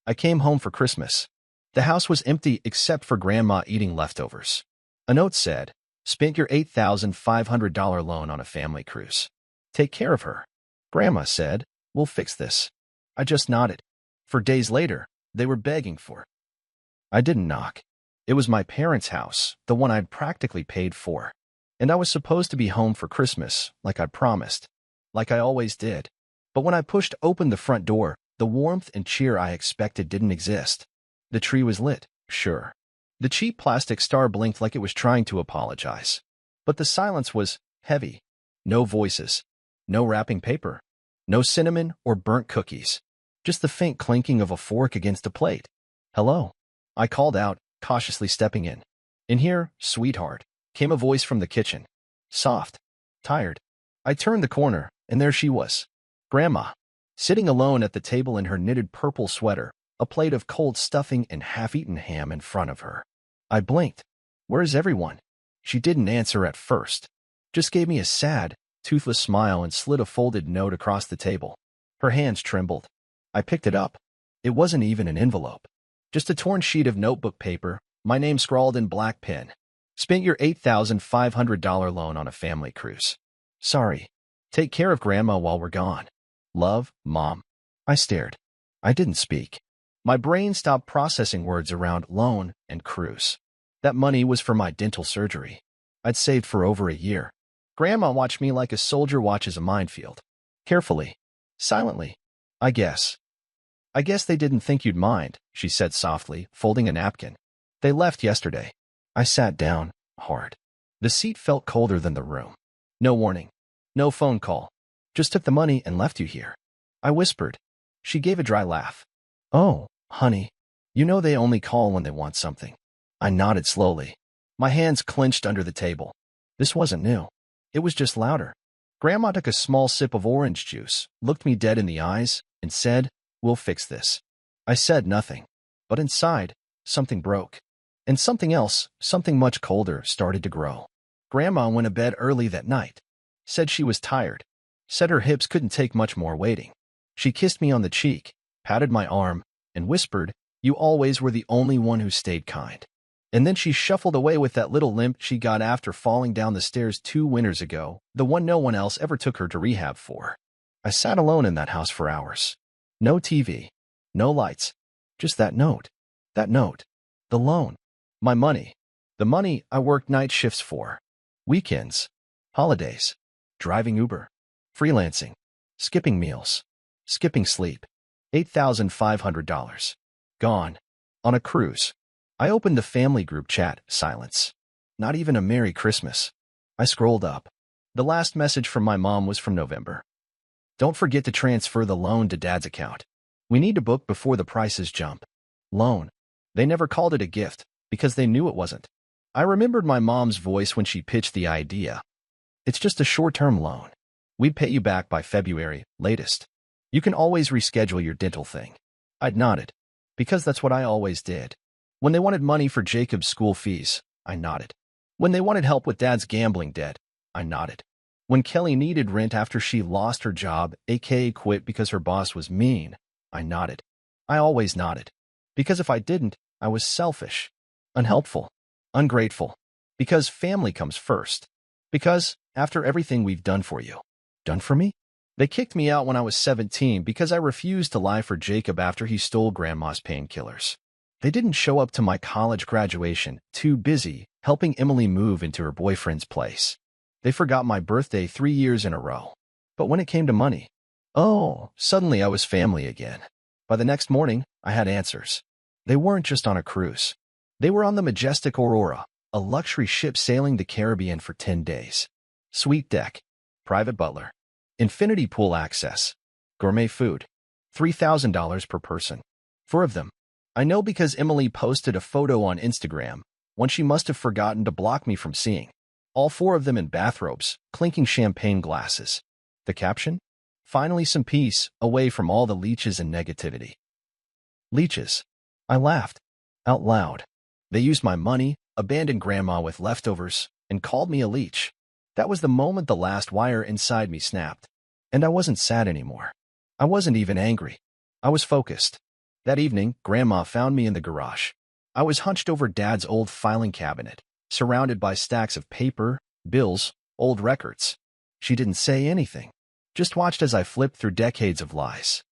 I came home for Christmas. The house was empty except for Grandma eating leftovers. A note said, "Spent your $8,500 loan on a family cruise. Take care of her." Grandma said, "We'll fix this." I just nodded. For days later, they were begging for it. I didn't knock. It was my parents' house, the one I'd practically paid for. And I was supposed to be home for Christmas, like I promised. Like I always did. But when I pushed open the front door, the warmth and cheer I expected didn't exist. The tree was lit, sure. The cheap plastic star blinked like it was trying to apologize. But the silence was heavy. No voices. No wrapping paper. No cinnamon or burnt cookies. Just the faint clinking of a fork against a plate. "Hello," I called out, cautiously stepping in. "In here, sweetheart," came a voice from the kitchen. Soft. Tired. I turned the corner, and there she was. Grandma. Sitting alone at the table in her knitted purple sweater, a plate of cold stuffing and half-eaten ham in front of her. I blinked. "Where's everyone?" She didn't answer at first. Just gave me a sad, toothless smile and slid a folded note across the table. Her hands trembled. I picked it up. It wasn't even an envelope. Just a torn sheet of notebook paper, my name scrawled in black pen. "Spent your $8,500 loan on a family cruise. Sorry. Take care of Grandma while we're gone. Love, Mom." I stared. I didn't speak. My brain stopped processing words around loan and cruise. That money was for my dental surgery. I'd saved for over a year. Grandma watched me like a soldier watches a minefield. Carefully. Silently. I guess they didn't think you'd mind," she said softly, folding a napkin. "They left yesterday." I sat down, hard. The seat felt colder than the room. No warning. No phone call. "Just took the money and left you here," I whispered. She gave a dry laugh. "Oh, honey. You know they only call when they want something." I nodded slowly. My hands clenched under the table. This wasn't new. It was just louder. Grandma took a small sip of orange juice, looked me dead in the eyes, and said, "We'll fix this." I said nothing. But inside, something broke. And something else, something much colder, started to grow. Grandma went to bed early that night. Said she was tired. Said her hips couldn't take much more waiting. She kissed me on the cheek, patted my arm, and whispered, "You always were the only one who stayed kind." And then she shuffled away with that little limp she got after falling down the stairs 2 winters ago, the one no one else ever took her to rehab for. I sat alone in that house for hours. No TV. No lights. Just that note. That note. The loan. My money. The money I worked night shifts for. Weekends. Holidays. Driving Uber. Freelancing. Skipping meals. Skipping sleep. $8,500. Gone. On a cruise. I opened the family group chat. Silence. Not even a Merry Christmas. I scrolled up. The last message from my mom was from November. "Don't forget to transfer the loan to Dad's account. We need to book before the prices jump." Loan. They never called it a gift, because they knew it wasn't. I remembered my mom's voice when she pitched the idea. "It's just a short-term loan. We'd pay you back by February, latest. You can always reschedule your dental thing." I'd nodded. Because that's what I always did. When they wanted money for Jacob's school fees, I nodded. When they wanted help with Dad's gambling debt, I nodded. When Qley needed rent after she lost her job, aka quit because her boss was mean, I nodded. I always nodded. Because if I didn't, I was selfish, unhelpful, ungrateful. Because family comes first. Because, after everything we've done for you. Done for me? They kicked me out when I was 17 because I refused to lie for Jacob after he stole Grandma's painkillers. They didn't show up to my college graduation, too busy helping Emily move into her boyfriend's place. They forgot my birthday 3 years in a row. But when it came to money, suddenly I was family again. By the next morning, I had answers. They weren't just on a cruise. They were on the majestic Aurora, a luxury ship sailing the Caribbean for 10 days. Suite deck, private butler, infinity pool access, gourmet food, $3,000 per person. 4 of them. I know because Emily posted a photo on Instagram, one she must have forgotten to block me from seeing. All 4 of them in bathrobes, clinking champagne glasses. The caption? "Finally some peace, away from all the leeches and negativity." Leeches. I laughed. Out loud. They used my money, abandoned Grandma with leftovers, and called me a leech. That was the moment the last wire inside me snapped. And I wasn't sad anymore. I wasn't even angry. I was focused. That evening, Grandma found me in the garage. I was hunched over Dad's old filing cabinet, surrounded by stacks of paper, bills, old records. She didn't say anything, just watched as I flipped through decades of lies.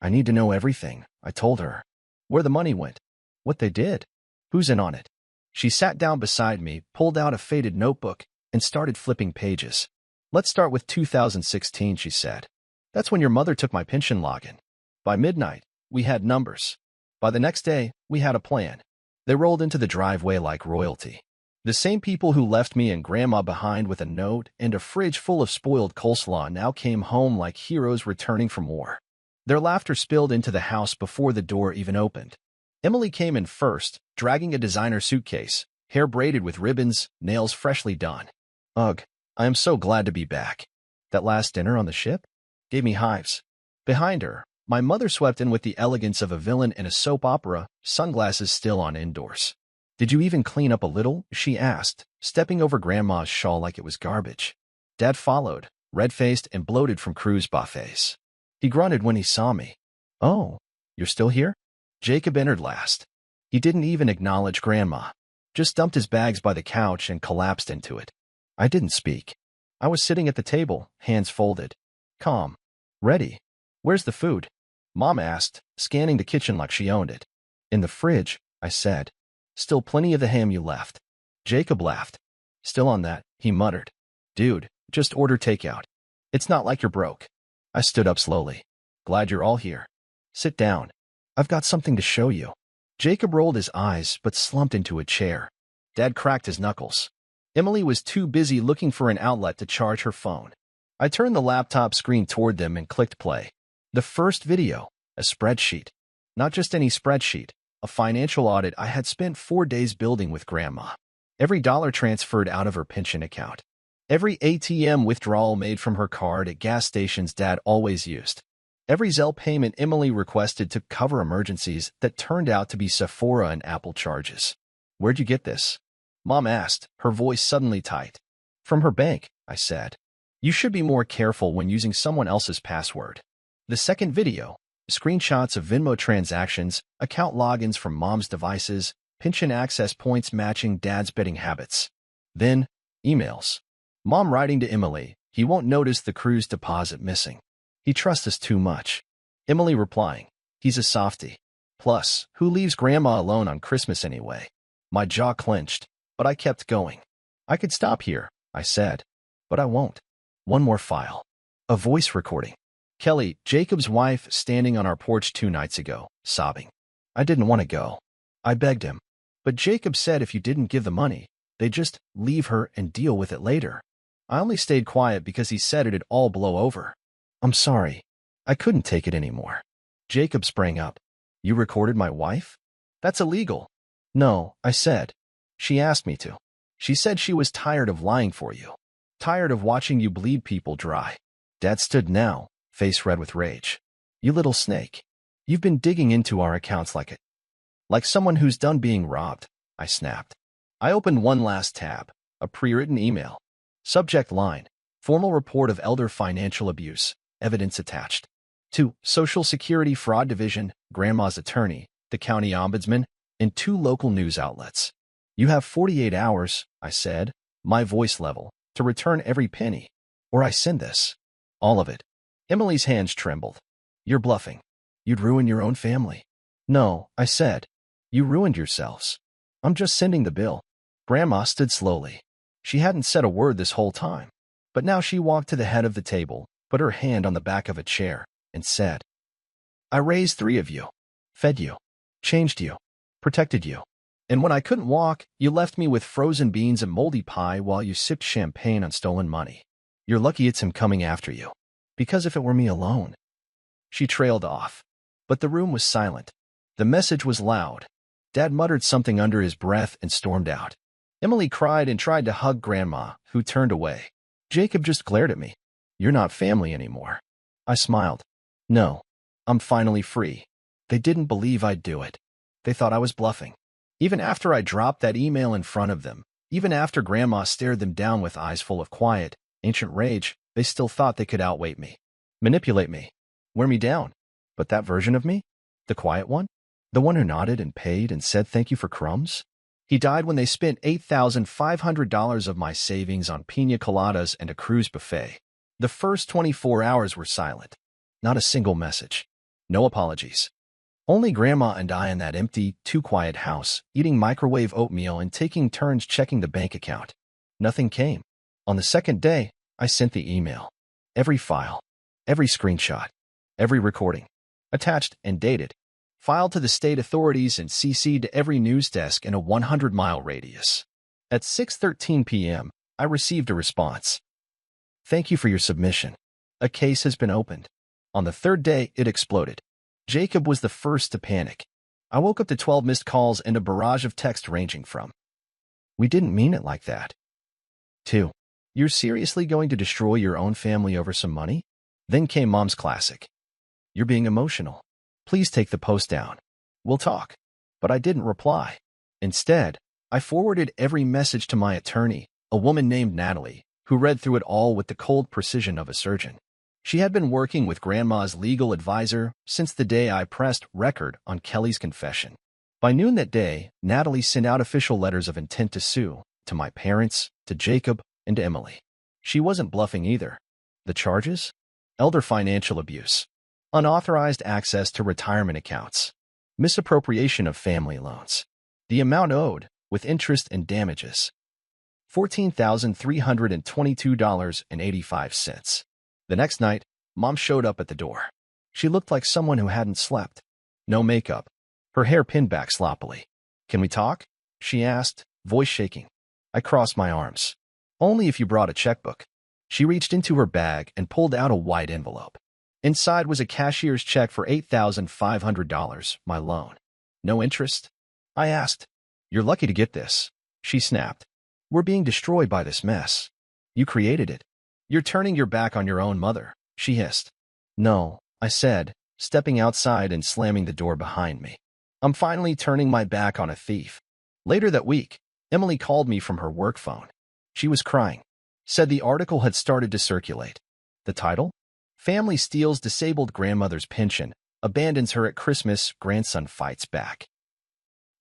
I need to know everything, I told her. Where the money went, what they did, who's in on it. She sat down beside me, pulled out a faded notebook, and started flipping pages. Let's start with 2016, she said. That's when your mother took my pension login. By midnight, we had numbers. By the next day, we had a plan. They rolled into the driveway like royalty. The same people who left me and Grandma behind with a note and a fridge full of spoiled coleslaw now came home like heroes returning from war. Their laughter spilled into the house before the door even opened. Emily came in first, dragging a designer suitcase, hair braided with ribbons, nails freshly done. Ugh, I am so glad to be back. That last dinner on the ship gave me hives. Behind her, my mother swept in with the elegance of a villain in a soap opera, sunglasses still on indoors. Did you even clean up a little? She asked, stepping over Grandma's shawl like it was garbage. Dad followed, red-faced and bloated from cruise buffets. He grunted when he saw me. Oh, you're still here? Jacob entered last. He didn't even acknowledge Grandma, just dumped his bags by the couch and collapsed into it. I didn't speak. I was sitting at the table, hands folded. Calm. Ready. Where's the food? Mom asked, scanning the kitchen like she owned it. In the fridge, I said. Still plenty of the ham you left. Jacob laughed. Still on that, he muttered. Dude, just order takeout. It's not like you're broke. I stood up slowly. Glad you're all here. Sit down. I've got something to show you. Jacob rolled his eyes but slumped into a chair. Dad cracked his knuckles. Emily was too busy looking for an outlet to charge her phone. I turned the laptop screen toward them and clicked play. The first video, a spreadsheet. Not just any spreadsheet, a financial audit I had spent 4 days building with Grandma. Every dollar transferred out of her pension account. Every ATM withdrawal made from her card at gas stations Dad always used. Every Zelle payment Emily requested to cover emergencies that turned out to be Sephora and Apple charges. Where'd you get this? Mom asked, her voice suddenly tight. From her bank, I said. You should be more careful when using someone else's password. The second video, screenshots of Venmo transactions, account logins from Mom's devices, pension access points matching Dad's betting habits. Then, emails. Mom writing to Emily, he won't notice the cruise deposit missing. He trusts us too much. Emily replying, he's a softie. Plus, who leaves Grandma alone on Christmas anyway? My jaw clenched, but I kept going. I could stop here, I said, but I won't. One more file. A voice recording. Qley, Jacob's wife, standing on our porch 2 nights ago, sobbing. I didn't want to go. I begged him. But Jacob said if you didn't give the money, they'd just leave her and deal with it later. I only stayed quiet because he said it'd all blow over. I'm sorry. I couldn't take it anymore. Jacob sprang up. You recorded my wife? That's illegal. No, I said. She asked me to. She said she was tired of lying for you. Tired of watching you bleed people dry. Dad stood now, face red with rage. You little snake. You've been digging into our accounts like someone who's done being robbed, I snapped. I opened one last tab, a pre-written email. Subject line, formal report of elder financial abuse, evidence attached. 2. Social Security Fraud Division, Grandma's attorney, the county ombudsman, and 2 local news outlets. You have 48 hours, I said, my voice level, to return every penny, or I send this. All of it. Emily's hands trembled. You're bluffing. You'd ruin your own family. No, I said. You ruined yourselves. I'm just sending the bill. Grandma stood slowly. She hadn't said a word this whole time, but now she walked to the head of the table, put her hand on the back of a chair, and said, I raised 3 of you, fed you, changed you, protected you. And when I couldn't walk, you left me with frozen beans and moldy pie while you sipped champagne on stolen money. You're lucky it's him coming after you. Because if it were me alone. She trailed off. But the room was silent. The message was loud. Dad muttered something under his breath and stormed out. Emily cried and tried to hug Grandma, who turned away. Jacob just glared at me. You're not family anymore. I smiled. No, I'm finally free. They didn't believe I'd do it. They thought I was bluffing. Even after I dropped that email in front of them, even after Grandma stared them down with eyes full of quiet, ancient rage, they still thought they could outweight me, manipulate me, wear me down. But that version of me? The quiet one? The one who nodded and paid and said thank you for crumbs? He died when they spent $8,500 of my savings on piña coladas and a cruise buffet. The first 24 hours were silent. Not a single message. No apologies. Only Grandma and I in that empty, too-quiet house, eating microwave oatmeal and taking turns checking the bank account. Nothing came. On the second day, I sent the email. Every file, every screenshot, every recording, attached and dated, filed to the state authorities and CC'd to every news desk in a 100-mile radius. At 6:13 p.m., I received a response. Thank you for your submission. A case has been opened. On the third day, it exploded. Jacob was the first to panic. I woke up to 12 missed calls and a barrage of text ranging from, "We didn't mean it like that," to, "You're seriously going to destroy your own family over some money?" Then came Mom's classic, "You're being emotional. Please take the post down. We'll talk." But I didn't reply. Instead, I forwarded every message to my attorney, a woman named Natalie, who read through it all with the cold precision of a surgeon. She had been working with Grandma's legal advisor since the day I pressed record on Qley's confession. By noon that day, Natalie sent out official letters of intent to sue, to my parents, to Jacob, and to Emily. She wasn't bluffing either. The charges? Elder financial abuse, unauthorized access to retirement accounts, misappropriation of family loans. The amount owed, with interest and damages, $14,322.85. The next night, Mom showed up at the door. She looked like someone who hadn't slept. No makeup. Her hair pinned back sloppily. "Can we talk?" she asked, voice shaking. I crossed my arms. "Only if you brought a checkbook." She reached into her bag and pulled out a white envelope. Inside was a cashier's check for $8,500, my loan. "No interest?" I asked. "You're lucky to get this," she snapped. "We're being destroyed by this mess. You created it. You're turning your back on your own mother," she hissed. "No," I said, stepping outside and slamming the door behind me. "I'm finally turning my back on a thief." Later that week, Emily called me from her work phone. She was crying. Said the article had started to circulate. The title? "Family Steals Disabled Grandmother's Pension, Abandons Her at Christmas, Grandson Fights Back."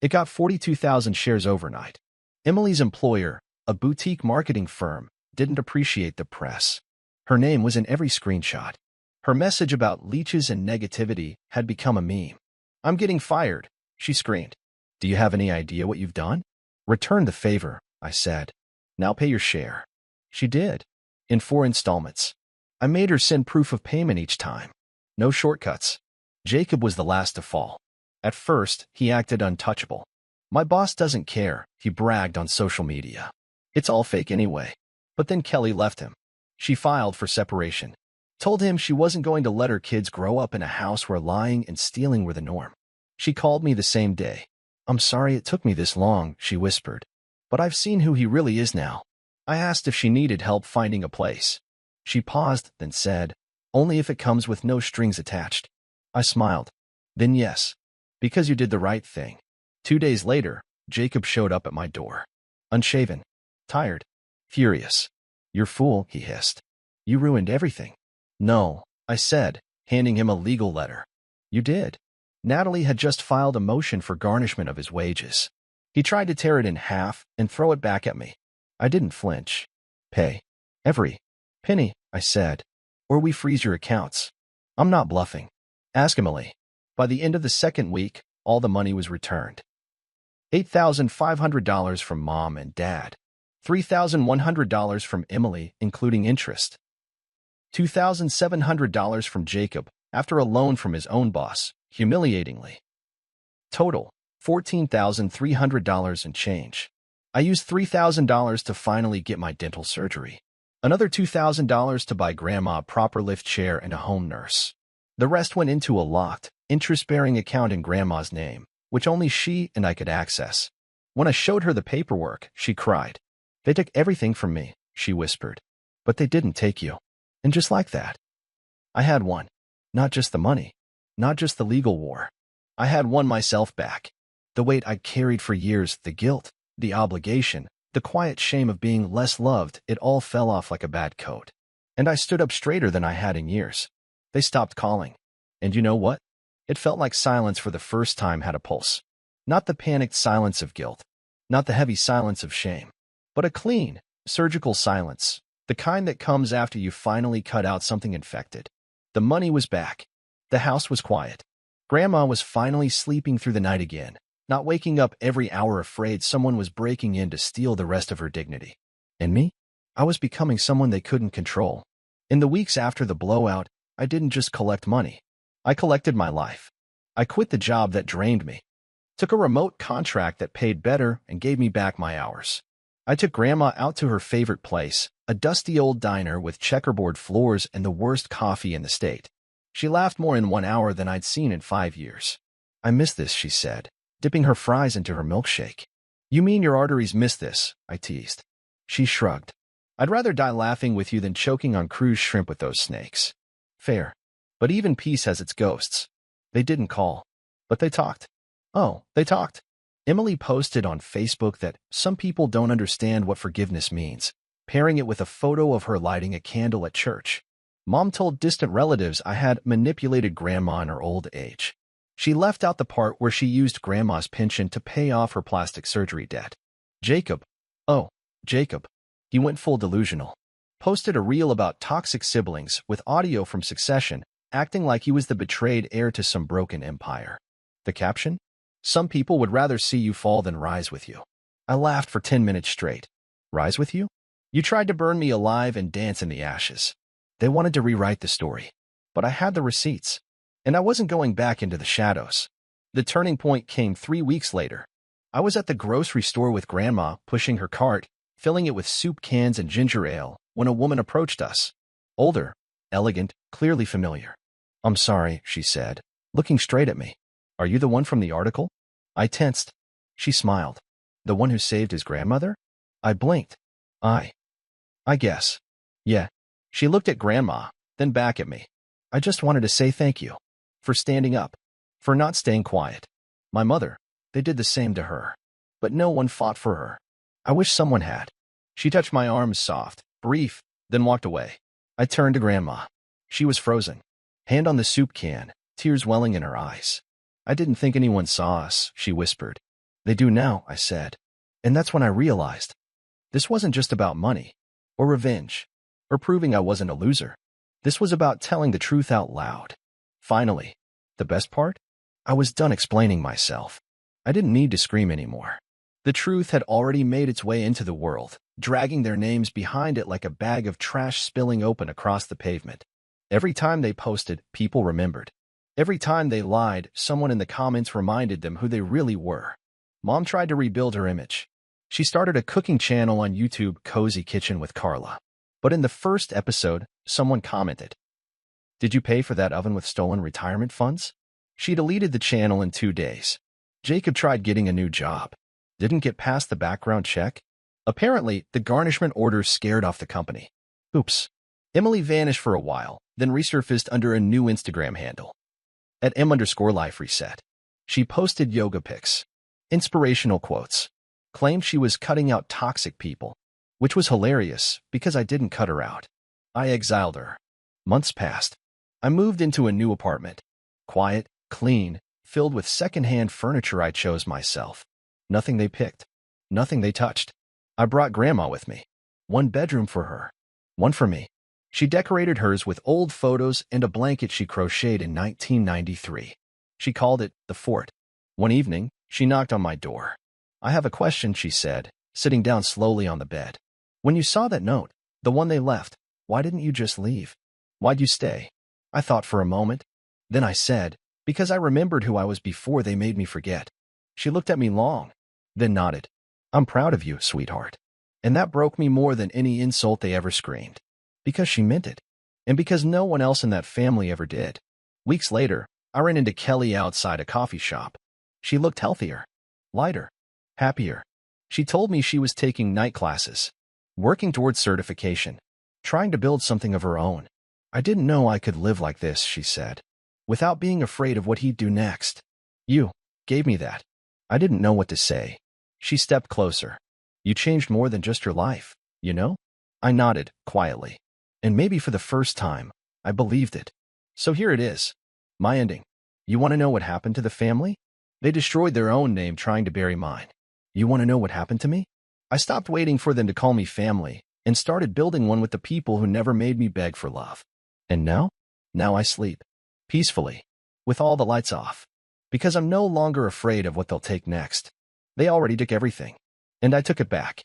It got 42,000 shares overnight. Emily's employer, a boutique marketing firm, didn't appreciate the press. Her name was in every screenshot. Her message about leeches and negativity had become a meme. "I'm getting fired," she screamed. "Do you have any idea what you've done?" "Return the favor," I said. "Now pay your share." She did, in 4 installments. I made her send proof of payment each time. No shortcuts. Jacob was the last to fall. At first, he acted untouchable. "My boss doesn't care," he bragged on social media. "It's all fake anyway." But then Qley left him. She filed for separation. Told him she wasn't going to let her kids grow up in a house where lying and stealing were the norm. She called me the same day. "I'm sorry it took me this long," she whispered. "But I've seen who he really is now." I asked if she needed help finding a place. She paused, then said, "Only if it comes with no strings attached." I smiled. "Then yes, because you did the right thing." 2 days later, Jacob showed up at my door. Unshaven, tired, furious. "You're fool," he hissed. "You ruined everything." "No," I said, handing him a legal letter. "You did." Natalie had just filed a motion for garnishment of his wages. He tried to tear it in half and throw it back at me. I didn't flinch. "Pay every penny," I said, "or we freeze your accounts." I'm not bluffing. Ask Emily. By the end of the second week, all the money was returned. $8,500 from Mom and Dad. $3,100 from Emily, including interest. $2,700 from Jacob, after a loan from his own boss, humiliatingly. Total, $14,300 and change. I used $3,000 to finally get my dental surgery. Another $2,000 to buy Grandma a proper lift chair and a home nurse. The rest went into a locked, interest-bearing account in Grandma's name, which only she and I could access. When I showed her the paperwork, she cried. "They took everything from me," she whispered. "But they didn't take you." And just like that, I had won. Not just the money, not just the legal war. I had won myself back. The weight I'd carried for years, the guilt, the obligation, the quiet shame of being less loved, it all fell off like a bad coat. And I stood up straighter than I had in years. They stopped calling. And you know what? It felt like silence for the first time had a pulse. Not the panicked silence of guilt, not the heavy silence of shame, but a clean, surgical silence, the kind that comes after you finally cut out something infected. The money was back. The house was quiet. Grandma was finally sleeping through the night again, not waking up every hour afraid someone was breaking in to steal the rest of her dignity. And me? I was becoming someone they couldn't control. In the weeks after the blowout, I didn't just collect money. I collected my life. I quit the job that drained me, took a remote contract that paid better and gave me back my hours. I took Grandma out to her favorite place, a dusty old diner with checkerboard floors and the worst coffee in the state. She laughed more in 1 hour than I'd seen in 5 years. I miss this, she said, dipping her fries into her milkshake. You mean your arteries miss this? I teased. She shrugged. I'd rather die laughing with you than choking on cruise shrimp with those snakes. Fair. But even peace has its ghosts. They didn't call, but they talked. Oh, they talked. Emily posted on Facebook that some people don't understand what forgiveness means, pairing it with a photo of her lighting a candle at church. Mom told distant relatives I had manipulated Grandma in her old age. She left out the part where she used Grandma's pension to pay off her plastic surgery debt. Jacob. Oh, Jacob. He went full delusional. Posted a reel about toxic siblings with audio from Succession, acting like he was the betrayed heir to some broken empire. The caption? Some people would rather see you fall than rise with you. I laughed for 10 minutes straight. Rise with you? You tried to burn me alive and dance in the ashes. They wanted to rewrite the story. But I had the receipts. And I wasn't going back into the shadows. The turning point came 3 weeks later. I was at the grocery store with Grandma, pushing her cart, filling it with soup cans and ginger ale, when a woman approached us. Older, elegant, clearly familiar. I'm sorry, she said, looking straight at me. Are you the one from the article? I tensed. She smiled. The one who saved his grandmother? I blinked. I guess. Yeah. She looked at Grandma, then back at me. I just wanted to say thank you. For standing up. For not staying quiet. My mother, they did the same to her. But no one fought for her. I wish someone had. She touched my arms soft, brief, then walked away. I turned to Grandma. She was frozen. Hand on the soup can, tears welling in her eyes. I didn't think anyone saw us, she whispered. They do now, I said. And that's when I realized. This wasn't just about money, or revenge, or proving I wasn't a loser. This was about telling the truth out loud. Finally, the best part? I was done explaining myself. I didn't need to scream anymore. The truth had already made its way into the world, dragging their names behind it like a bag of trash spilling open across the pavement. Every time they posted, people remembered. Every time they lied, someone in the comments reminded them who they really were. Mom tried to rebuild her image. She started a cooking channel on YouTube, Cozy Kitchen with Carla. But in the first episode, someone commented, "Did you pay for that oven with stolen retirement funds?" She deleted the channel in 2 days. Jacob tried getting a new job. Didn't get past the background check. Apparently, the garnishment orders scared off the company. Oops. Emily vanished for a while, then resurfaced under a new Instagram handle. At @m_life_reset. She posted yoga pics, inspirational quotes, claimed she was cutting out toxic people, which was hilarious because I didn't cut her out. I exiled her. Months passed. I moved into a new apartment. Quiet, clean, filled with secondhand furniture I chose myself. Nothing they picked. Nothing they touched. I brought Grandma with me. 1 bedroom for her. 1 for me. She decorated hers with old photos and a blanket she crocheted in 1993. She called it the fort. One evening, she knocked on my door. I have a question, she said, sitting down slowly on the bed. When you saw that note, the one they left, why didn't you just leave? Why'd you stay? I thought for a moment. Then I said, because I remembered who I was before they made me forget. She looked at me long, then nodded. I'm proud of you, sweetheart. And that broke me more than any insult they ever screamed. Because she meant it. And because no one else in that family ever did. Weeks later, I ran into Qley outside a coffee shop. She looked healthier, lighter, happier. She told me she was taking night classes, working towards certification, trying to build something of her own. I didn't know I could live like this, she said, without being afraid of what he'd do next. You gave me that. I didn't know what to say. She stepped closer. You changed more than just your life, you know? I nodded, quietly. And maybe for the first time, I believed it. So here it is. My ending. You want to know what happened to the family? They destroyed their own name trying to bury mine. You want to know what happened to me? I stopped waiting for them to call me family and started building one with the people who never made me beg for love. And now? Now I sleep. Peacefully. With all the lights off. Because I'm no longer afraid of what they'll take next. They already took everything. And I took it back.